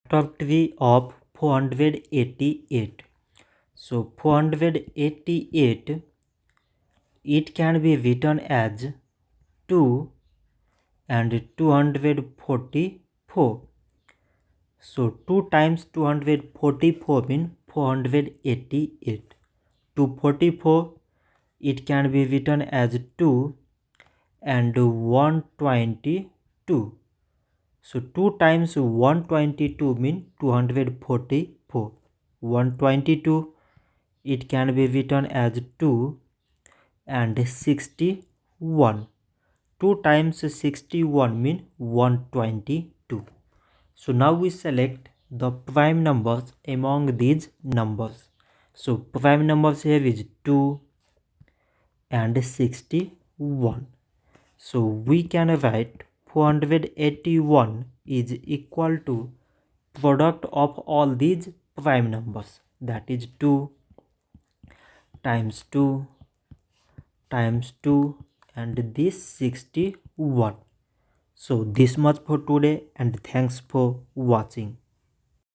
factory of 488. So 488, it can be written as 2 and 244. So 2 times 244 means 488. 244, it can be written as 2 and 122. So 2 times 122 means 244. 122, it can be written as 2 and 61. 2 times 61 means 122. So now we select the prime numbers among these numbers. So prime numbers here is 2 and 61. So we can write 481 is equal to product of all these prime numbers, that is 2 times 2 times 2 and this 61. So this much for today and thanks for watching.